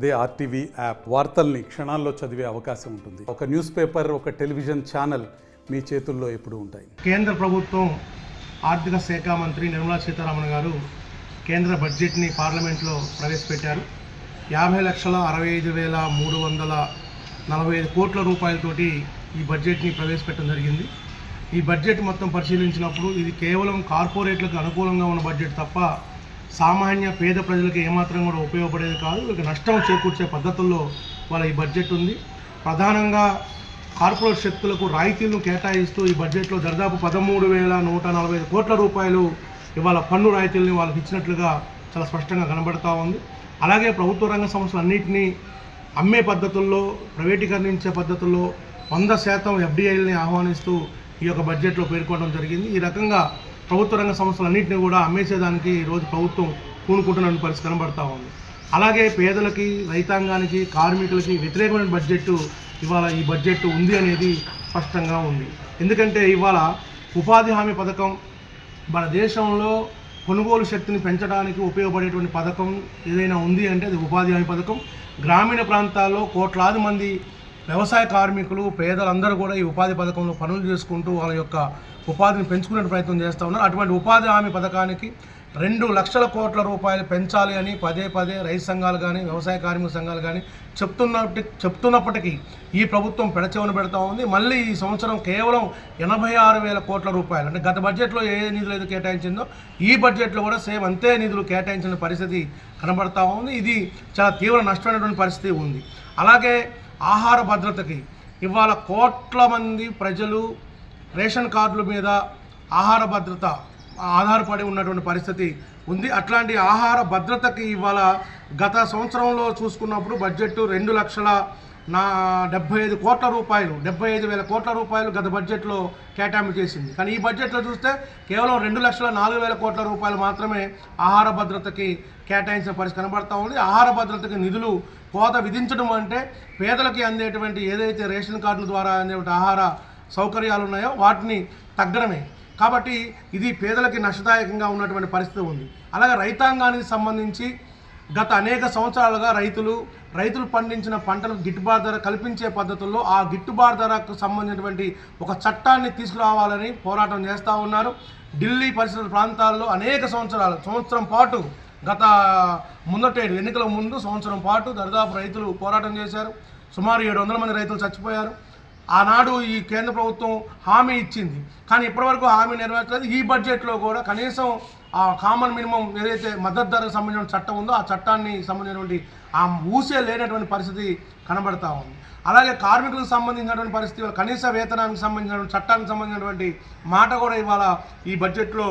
అదే RTV app వార్తల్ని క్షణాల్లో చదివే అవకాశం ఉంటుంది. ఒక న్యూస్ పేపర్, ఒక టెలివిజన్ ఛానల్ మీ చేతుల్లో ఎప్పుడూ ఉంటాయి. కేంద్ర ప్రభుత్వం ఆర్థిక శాఖ మంత్రి నిర్మలా సీతారామన్ గారు కేంద్ర బడ్జెట్ని పార్లమెంట్లో ప్రవేశపెట్టారు. 50,65,345 కోట్ల రూపాయలతోటి ఈ బడ్జెట్ని ప్రవేశపెట్టడం జరిగింది. ఈ బడ్జెట్ మొత్తం పరిశీలించినప్పుడు ఇది కేవలం కార్పొరేట్లకు అనుకూలంగా ఉన్న బడ్జెట్ తప్ప సామాన్య పేద ప్రజలకు ఏమాత్రం కూడా ఉపయోగపడేది కాదు. వీళ్ళకి నష్టం చేకూర్చే పద్ధతుల్లో వాళ్ళ ఈ బడ్జెట్ ఉంది. ప్రధానంగా కార్పొరేట్ శక్తులకు రాయితీలను కేటాయిస్తూ ఈ బడ్జెట్లో దాదాపు 13,145 కోట్ల రూపాయలు ఇవాళ పన్ను రాయితీలని వాళ్ళకి ఇచ్చినట్లుగా చాలా స్పష్టంగా కనబడతా ఉంది. అలాగే ప్రభుత్వ రంగ సంస్థలన్నింటినీ అమ్మే పద్ధతుల్లో, ప్రైవేటీకరించే పద్ధతుల్లో 100% FDIలని ఆహ్వానిస్తూ ఈ యొక్క బడ్జెట్లో పేర్కొనడం జరిగింది. ఈ రకంగా ప్రభుత్వ రంగ సంస్థలన్నింటినీ కూడా అమ్మేసేదానికి ఈరోజు ప్రభుత్వం పూనుకుంటున్న పరిస్థితి కనబడతా ఉంది. అలాగే పేదలకి, రైతాంగానికి, కార్మికులకి వ్యతిరేకమైన బడ్జెట్ ఇవాళ ఈ బడ్జెట్ ఉంది అనేది స్పష్టంగా ఉంది. ఎందుకంటే ఇవాళ ఉపాధి హామీ పథకం మన దేశంలో కొనుగోలు శక్తిని పెంచడానికి ఉపయోగపడేటువంటి పథకం ఏదైనా ఉంది అంటే అది ఉపాధి హామీ పథకం. గ్రామీణ ప్రాంతాల్లో కోట్లాది మంది వ్యవసాయ కార్మికులు, పేదలందరూ కూడా ఈ ఉపాధి పథకంలో పనులు చేసుకుంటూ వాళ్ళ యొక్క ఉపాధిని పెంచుకునే ప్రయత్నం చేస్తూ ఉన్నారు. అటువంటి ఉపాధి హామీ పథకానికి 2 లక్షల కోట్ల రూపాయలు పెంచాలి అని పదే రైతు సంఘాలు కానీ, వ్యవసాయ కార్మిక సంఘాలు కానీ చెప్తున్నప్పటికీ ఈ ప్రభుత్వం పెడచెవిన పెడతా ఉంది. మళ్ళీ ఈ సంవత్సరం కేవలం 86,000 కోట్ల రూపాయలు, అంటే గత బడ్జెట్లో ఏ నిధులు అయితే కేటాయించిందో ఈ బడ్జెట్లో కూడా సేమ్ అంతే నిధులు కేటాయించిన పరిస్థితి కనబడతా ఉంది. ఇది చాలా తీవ్ర నష్టమైనటువంటి పరిస్థితి ఉంది. అలాగే ఆహార భద్రతకి ఇవాళ కోట్ల మంది ప్రజలు రేషన్ కార్డుల మీద ఆహార భద్రత ఆధారపడి ఉన్నటువంటి పరిస్థితి ఉంది. అట్లాంటి ఆహార భద్రతకి ఇవాళ గత సంవత్సరంలో చూసుకున్నప్పుడు బడ్జెట్ 2,75,000 కోట్ల రూపాయలు, 75,000 కోట్ల రూపాయలు గత బడ్జెట్లో కేటాయింపు చేసింది. కానీ ఈ బడ్జెట్లో చూస్తే కేవలం 2,04,000 కోట్ల రూపాయలు మాత్రమే ఆహార భద్రతకి కేటాయించిన పరిస్థితి కనబడతా ఉంది. ఆహార భద్రతకి నిధులు కోత విధించడం అంటే పేదలకి అందేటువంటి ఏదైతే రేషన్ కార్డుల ద్వారా అందేటువంటి ఆహార సౌకర్యాలు ఉన్నాయో వాటిని తగ్గడమే. కాబట్టి ఇది పేదలకి నష్టదాయకంగా ఉన్నటువంటి పరిస్థితి ఉంది. అలాగే రైతాంగానికి సంబంధించి గత అనేక సంవత్సరాలుగా రైతులు పండించిన పంటలకు గిట్టుబాటు ధర కల్పించే పద్ధతుల్లో ఆ గిట్టుబాటు ధరకు సంబంధించినటువంటి ఒక చట్టాన్ని తీసుకురావాలని పోరాటం చేస్తూ ఉన్నారు. ఢిల్లీ పరిసర ప్రాంతాల్లో అనేక సంవత్సరం పాటు గత ముందటేడు ఎన్నికల ముందు సంవత్సరం పాటు దాదాపు రైతులు పోరాటం చేశారు. సుమారు 700 మంది రైతులు చచ్చిపోయారు. ఆనాడు ఈ కేంద్ర ప్రభుత్వం హామీ ఇచ్చింది, కానీ ఇప్పటివరకు హామీ నెరవేర్చలేదు. ఈ బడ్జెట్లో కూడా కనీసం ఆ కామన్ మినిమం ఏదైతే మద్దతు ధరకు సంబంధించిన చట్టం ఉందో ఆ చట్టాన్ని సంబంధించినటువంటి ఆ ఊసే లేనటువంటి పరిస్థితి కనబడతా ఉంది. అలాగే కార్మికులకు సంబంధించినటువంటి పరిస్థితి, కనీస వేతనానికి సంబంధించినటువంటి చట్టానికి సంబంధించినటువంటి మాట కూడా ఇవాళ ఈ బడ్జెట్లో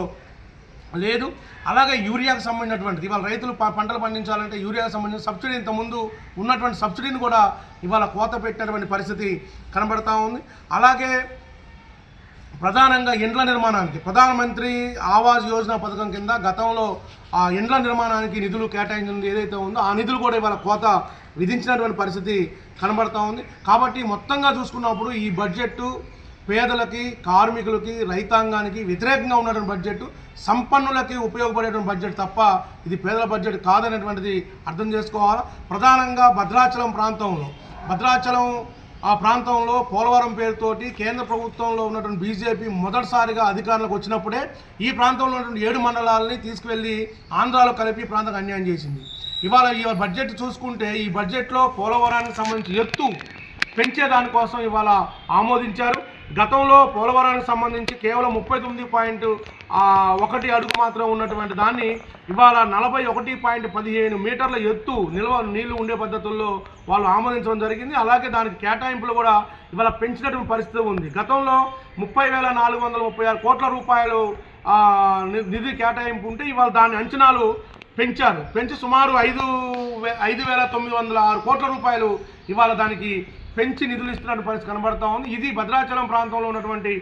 లేదు. అలాగే యూరియాకు సంబంధించినటువంటిది ఇవాళ రైతులు పంటలు పండించాలంటే యూరియాకు సంబంధించిన సబ్సిడీ ఇంతకుముందు ఉన్నటువంటి సబ్సిడీని కూడా ఇవాళ కోత పెట్టినటువంటి పరిస్థితి కనబడతా ఉంది. అలాగే ప్రధానంగా ఇండ్ల నిర్మాణానికి ప్రధానమంత్రి ఆవాస్ యోజన పథకం కింద గతంలో ఆ ఇండ్ల నిర్మాణానికి నిధులు కేటాయించింది ఏదైతే ఉందో ఆ నిధులు కూడా ఇవాళ కోత విధించినటువంటి పరిస్థితి కనబడతా ఉంది. కాబట్టి మొత్తంగా చూసుకున్నప్పుడు ఈ బడ్జెట్ పేదలకి, కార్మికులకి, రైతాంగానికి వ్యతిరేకంగా ఉన్నటువంటి బడ్జెట్, సంపన్నులకి ఉపయోగపడేటువంటి బడ్జెట్ తప్ప ఇది పేదల బడ్జెట్ కాదనేటువంటిది అర్థం చేసుకోవాలి. ప్రధానంగా భద్రాచలం ఆ ప్రాంతంలో పోలవరం పేరుతోటి కేంద్ర ప్రభుత్వంలో ఉన్నటువంటి బీజేపీ మొదటిసారిగా అధికారంలోకి వచ్చినప్పుడే ఈ ప్రాంతంలో ఉన్నటువంటి 7 మండలాలని తీసుకువెళ్ళి ఆంధ్రాలో కలిపి ప్రాంతానికి అన్యాయం చేసింది. ఇవాళ ఈ బడ్జెట్ చూసుకుంటే ఈ బడ్జెట్లో పోలవరానికి సంబంధించి ఎత్తు పెంచేదానికోసం ఇవాళ ఆమోదించారు. గతంలో పోలవరానికి సంబంధించి కేవలం 39.1 అడుగు మాత్రం ఉన్నటువంటి దాన్ని ఇవాళ 41.15 మీటర్ల ఎత్తు నీళ్లు ఉండే పద్ధతుల్లో వాళ్ళు ఆమోదించడం జరిగింది. అలాగే దానికి కేటాయింపులు కూడా ఇవాళ పెంచినటువంటి పరిస్థితి ఉంది. గతంలో 30,436 కోట్ల రూపాయలు నిధి కేటాయింపు ఉంటే ఇవాళ దాని అంచనాలు పెంచి సుమారు 5,906 కోట్ల రూపాయలు ఇవాళ దానికి పెంచి నిధులు ఇస్తున్నట్టు పరిస్థితి కనబడతా ఉంది. ఇది భద్రాచలం ప్రాంతంలో ఉన్నటువంటి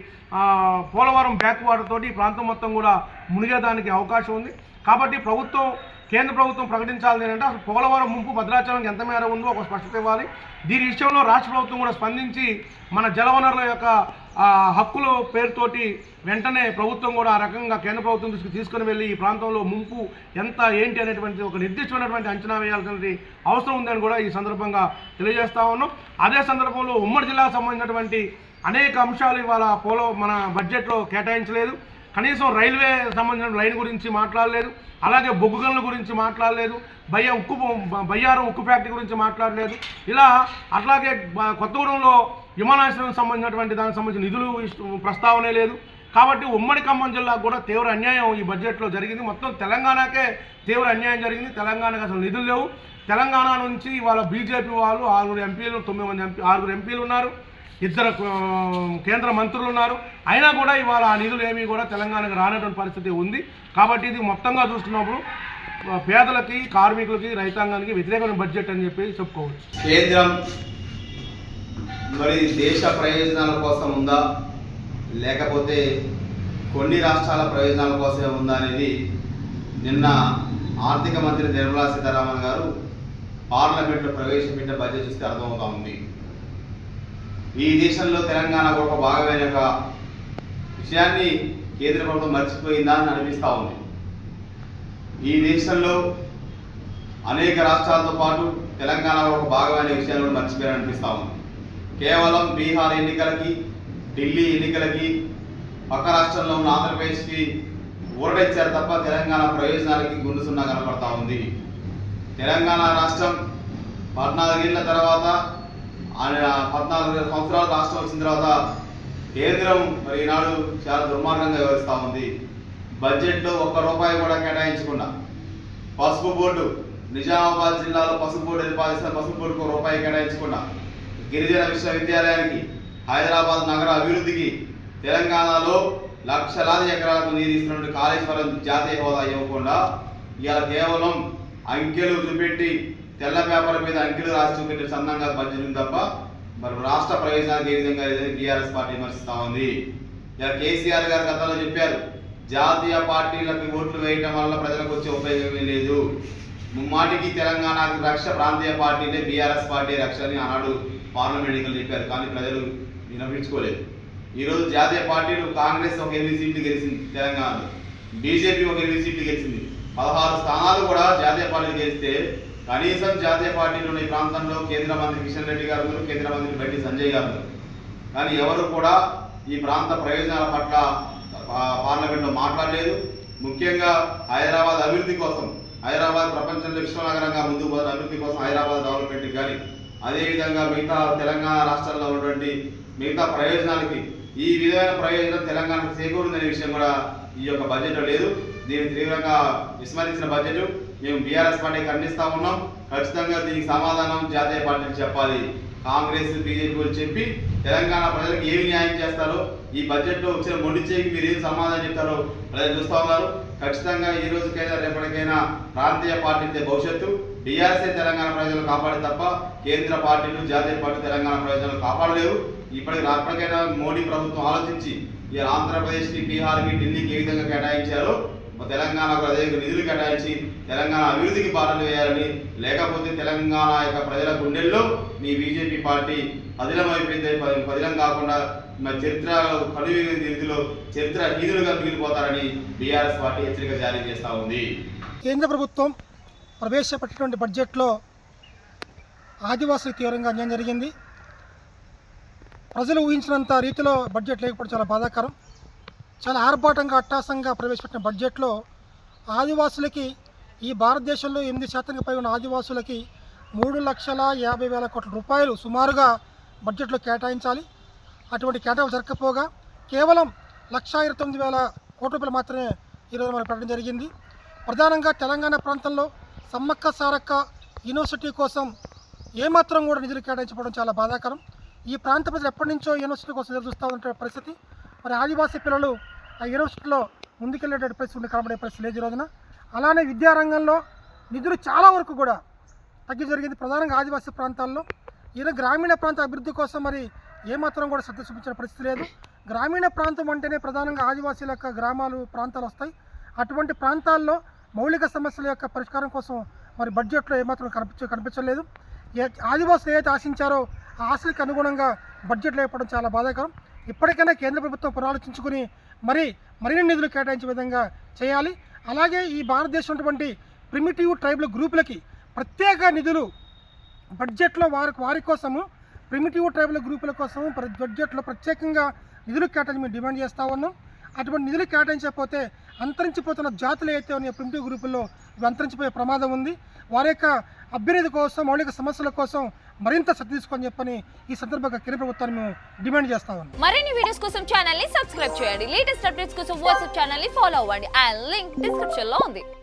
పోలవరం బ్యాక్ వాటర్ తోటి ఈ ప్రాంతం మొత్తం కూడా మునిగేదానికి అవకాశం ఉంది. కాబట్టి ప్రభుత్వం కేంద్ర ప్రభుత్వం ప్రకటించాలి అంటే అసలు పోలవరం ముంపు భద్రాచలం ఎంత మేర ఉందో ఒక స్పష్టత ఇవ్వాలి. దీని విషయంలో రాష్ట్ర ప్రభుత్వం కూడా స్పందించి మన జలవనరుల యొక్క హక్కుల పేరుతోటి వెంటనే ప్రభుత్వం కూడా ఆ రకంగా కేంద్ర ప్రభుత్వం దృష్టికి తీసుకుని వెళ్ళి ఈ ప్రాంతంలో ముంపు ఎంత ఏంటి అనేటువంటి ఒక నిర్దిష్టమైనటువంటి అంచనా వేయాల్సినటువంటి అవసరం ఉందని కూడా ఈ సందర్భంగా తెలియజేస్తా ఉన్నాం. అదే సందర్భంలో ఉమ్మడి జిల్లాకు సంబంధించినటువంటి అనేక అంశాలు ఇవాళ మన బడ్జెట్లో కేటాయించలేదు. కనీసం రైల్వే సంబంధించిన లైన్ గురించి మాట్లాడలేదు, అలాగే బొగ్గు గనుల గురించి మాట్లాడలేదు, బయ్యారం ఉక్కు ఫ్యాక్టరీ గురించి మాట్లాడలేదు. ఇలా అట్లాగే కొత్తగూడెంలో విమానాశ్రయం సంబంధించినటువంటి దానికి సంబంధించిన నిధులు ప్రస్తావనే లేదు. కాబట్టి ఉమ్మడి ఖమ్మం జిల్లాకు కూడా తీవ్ర అన్యాయం ఈ బడ్జెట్లో జరిగింది. మొత్తం తెలంగాణకే తీవ్ర అన్యాయం జరిగింది. తెలంగాణకు అసలు నిధులు లేవు. తెలంగాణ నుంచి ఇవాళ బీజేపీ వాళ్ళు 6 ఎంపీలు 6 ఎంపీలు ఉన్నారు, 2 కేంద్ర మంత్రులు ఉన్నారు. అయినా కూడా ఇవాళ ఆ నిధులు ఏమీ కూడా తెలంగాణకు రానటువంటి పరిస్థితి ఉంది. కాబట్టి ఇది మొత్తంగా చూస్తున్నప్పుడు పేదలకి, కార్మికులకి, రైతాంగానికి వ్యతిరేకమైన బడ్జెట్ అని చెప్పి చెప్పుకోవచ్చు. కేంద్రం మరి దేశ ప్రయోజనాల కోసం ఉందా లేకపోతే కొన్ని రాష్ట్రాల ప్రయోజనాల కోసమే ఉందా అనేది నిన్న ఆర్థిక మంత్రి నిర్మలా సీతారామన్ గారు పార్లమెంట్లో ప్రవేశపెట్టిన బడ్జెట్ చూస్తే అర్థమవుతా ఉంది. ఈ దేశంలో తెలంగాణ ఒక భాగమైన ఒక విషయాన్ని కేంద్ర ప్రభుత్వం మర్చిపోయిందా అని అనిపిస్తూ ఉంది. ఈ దేశంలో అనేక రాష్ట్రాలతో పాటు తెలంగాణ ఒక భాగమైన విషయాన్ని కూడా మర్చిపోయారని అనిపిస్తూ ఉంది. కేవలం బీహార్ ఎన్నికలకి, ఢిల్లీ ఎన్నికలకి, పక్క రాష్ట్రంలో ఉన్న ఆంధ్రప్రదేశ్కి ఊరడిచ్చారు తప్ప తెలంగాణ ప్రయోజనాలకి గుండు సున్నా కనపడతా ఉంది. తెలంగాణ రాష్ట్రం 14 ఏళ్ల తర్వాత 14 సంవత్సరాల రాష్ట్రం వచ్చిన తర్వాత కేంద్రం మరి ఈనాడు చాలా దుర్మార్గంగా వ్యవహరిస్తూ ఉంది. బడ్జెట్లో ₹1 కూడా కేటాయించకుండా పసుపు బోర్డు, నిజామాబాద్ జిల్లాలో పసుపు బోర్డు ఏర్పాటు పసుపు బోర్డుకు ₹1 కేటాయించకుండా, గిరిజన విశ్వవిద్యాలయానికి, హైదరాబాద్ నగర అభివృద్ధికి, తెలంగాణలో లక్షలాది ఎకరాలకు నీరు ఇస్తున్నటువంటి కాళేశ్వరం జాతీయ హోదా ఇవ్వకుండా ఇవాళ కేవలం అంకెలు చూపెట్టి తెల్ల పేపర్ మీద అంకెలు రాసి చూపెట్టి సందంగా బడ్జెట్ ఉంది తప్ప మరి రాష్ట్ర ప్రయోజనానికి ఏ విధంగా లేదని టీఆర్ఎస్ పార్టీ విమర్శిస్తూ ఉంది. ఇలా కేసీఆర్ గారు గతంలో చెప్పారు, జాతీయ పార్టీలకు ఓట్లు వేయడం వల్ల ప్రజలకు వచ్చే ఉపయోగమే లేదు, ముమ్మాటికి తెలంగాణకు రక్ష ప్రాంతీయ పార్టీలే, బీఆర్ఎస్ పార్టీ రక్ష అని ఆనాడు పార్లమెంట్ ఎన్నికలు చెప్పారు. కానీ ప్రజలు వినిపించుకోలేదు. ఈరోజు జాతీయ పార్టీలు కాంగ్రెస్ ఒక 8 సీట్లు గెలిచింది తెలంగాణలో, బీజేపీ ఒక 8 సీట్లు గెలిచింది, 16 స్థానాలు కూడా జాతీయ పార్టీలు గెలిస్తే కనీసం జాతీయ పార్టీలు ఉన్న ఈ ప్రాంతంలో కేంద్ర మంత్రి కిషన్ రెడ్డి గారు, కేంద్ర మంత్రి బండి సంజయ్ గారు, కానీ ఎవరు కూడా ఈ ప్రాంత ప్రయోజనాల పట్ల పార్లమెంట్లో మాట్లాడలేదు. ముఖ్యంగా హైదరాబాద్ అభివృద్ధి కోసం, హైదరాబాద్ ప్రపంచంలో విశ్వనగరంగా ముందుకు పోతున్న అభివృద్ధి కోసం హైదరాబాద్ డెవలప్మెంట్ కానీ, అదేవిధంగా మిగతా తెలంగాణ రాష్ట్రాల్లో ఉన్నటువంటి మిగతా ప్రయోజనాలకి ఈ విధమైన ప్రయోజనం తెలంగాణకు చేకూరుందనే విషయం కూడా ఈ యొక్క బడ్జెట్లో లేదు. దీన్ని తీవ్రంగా విస్మరించిన బడ్జెట్. మేము బీఆర్ఎస్ పార్టీ ఖండిస్తూ ఉన్నాం. ఖచ్చితంగా దీనికి సమాధానం జాతీయ పార్టీలు చెప్పాలి. కాంగ్రెస్, బీజేపీ చెప్పి తెలంగాణ ప్రజలకు ఏమి న్యాయం చేస్తారో, ఈ బడ్జెట్లో వచ్చిన మొండిచేకి మీరు ఏం సమాధానం చెప్తారో ప్రజలు చూస్తూ ఉన్నారు. ఖచ్చితంగా ఈ రోజుకైనా రేపటికైనా ప్రాంతీయ పార్టీలే భవిష్యత్తు. బీఆర్ఎస్ఏ తెలంగాణ ప్రజలను కాపాడే తప్ప కేంద్ర పార్టీలు, జాతీయ పార్టీలు తెలంగాణ ప్రజలను కాపాడలేవు. ఇప్పటికైనా మోడీ ప్రభుత్వం ఆలోచించి ఈ ఆంధ్రప్రదేశ్కి, బీహార్కి, ఢిల్లీకి ఏ విధంగా కేటాయించారో తెలంగాణకు అదే నిధులు కేటాయించి తెలంగాణ అభివృద్ధికి బాటలు వేయాలని, లేకపోతే తెలంగాణ యొక్క ప్రజల గుండెల్లో మీ బీజేపీ పార్టీ పదిలమైపోయింది. పదిలం కాకుండా చరిత్ర కనువిధిలో చరిత్రహీనులుగా మిగిలిపోతారని బీఆర్ఎస్ పార్టీ హెచ్చరిక జారీ చేస్తూ ఉంది. కేంద్ర ప్రభుత్వం ప్రవేశపెట్టినటువంటి బడ్జెట్లో ఆదివాసులకు తీవ్రంగా అన్యాయం జరిగింది. ప్రజలు ఊహించినంత రీతిలో బడ్జెట్ లేకపోవడం చాలా బాధాకరం. చాలా ఆర్భాటంగా, అట్టాసంగా ప్రవేశపెట్టిన బడ్జెట్లో ఆదివాసులకి, ఈ భారతదేశంలో 8% పై ఉన్న ఆదివాసులకి 3,50,000 కోట్ల రూపాయలు సుమారుగా బడ్జెట్లో కేటాయించాలి. అటువంటి కేటాయింపు జరగకపోగా కేవలం 1,29,000 కోట్ల రూపాయలు మాత్రమే ఈరోజు మనకు పెట్టడం జరిగింది. ప్రధానంగా తెలంగాణ ప్రాంతంలో సమ్మక్క సారక్క యూనివర్సిటీ కోసం ఏమాత్రం కూడా నిధులు కేటాయించడం చాలా బాధాకరం. ఈ ప్రాంత ప్రజలు ఎప్పటి నుంచో యూనివర్సిటీ కోసం ఎదురు చూస్తూ ఉంటే పరిస్థితి. మరి ఆదివాసీ పిల్లలు ఆ యూనివర్సిటీలో ముందుకెళ్ళేటువంటి పరిస్థితి కనబడే పరిస్థితి లేదు ఈ రోజున. అలానే విద్యారంగంలో నిధులు చాలా వరకు కూడా తగ్గి జరిగింది, ప్రధానంగా ఆదివాసీ ప్రాంతాల్లో. ఈరోజు గ్రామీణ ప్రాంత అభివృద్ధి కోసం మరి ఏమాత్రం కూడా శ్రద్ధ చూపించిన పరిస్థితి లేదు. గ్రామీణ ప్రాంతం అంటేనే ప్రధానంగా ఆదివాసీల యొక్క గ్రామాలు, ప్రాంతాలు వస్తాయి. అటువంటి ప్రాంతాల్లో మౌలిక సమస్యల యొక్క పరిష్కారం కోసం మరి బడ్జెట్లో ఏమాత్రం కనిపించలేదు. ఆదివాసులు ఏదైతే ఆశించారో ఆ ఆశలకు అనుగుణంగా బడ్జెట్ లేకపోవడం చాలా బాధాకరం. ఇప్పటికైనా కేంద్ర ప్రభుత్వం పునరాలోచించుకుని మరిన్ని నిధులు కేటాయించే విధంగా చేయాలి. అలాగే ఈ భారతదేశం ఉన్నటువంటి ప్రిమిటివ్ ట్రైబల్ గ్రూపులకి ప్రత్యేక నిధులు బడ్జెట్లో వారి కోసము ప్రిమిటివ్ ట్రైబల్ గ్రూపుల కోసం బడ్జెట్లో ప్రత్యేకంగా నిధులు కేటాయించి మేము డిమాండ్ చేస్తూ ఉన్నాం. అటువంటి నిధులు కేటాయించకపోతే అంతరించిపోతున్న జాతులు అయితే ఉన్నాయో ప్రిమిటివ్ గ్రూపుల్లో ఇవి అంతరించిపోయే ప్రమాదం ఉంది. వారి యొక్క అభ్యున్నతి కోసం మౌలిక సమస్యల కోసం మరింత శ్రద్ధ తీసుకొని చెప్పని ఈ సందర్భంగా కేంద్ర ప్రభుత్వాన్ని మేము డిమాండ్ చేస్తా ఉన్నాం. మరిన్ని వీడియోస్ కోసం ఛానల్ ని సబ్స్క్రైబ్ చేయండి. లేటెస్ట్ అప్డేట్స్ కోసం వాట్సాప్ ఛానల్ ని ఫాలో అవ్వండి. ఆ లింక్ డిస్క్రిప్షన్ లో ఉంది.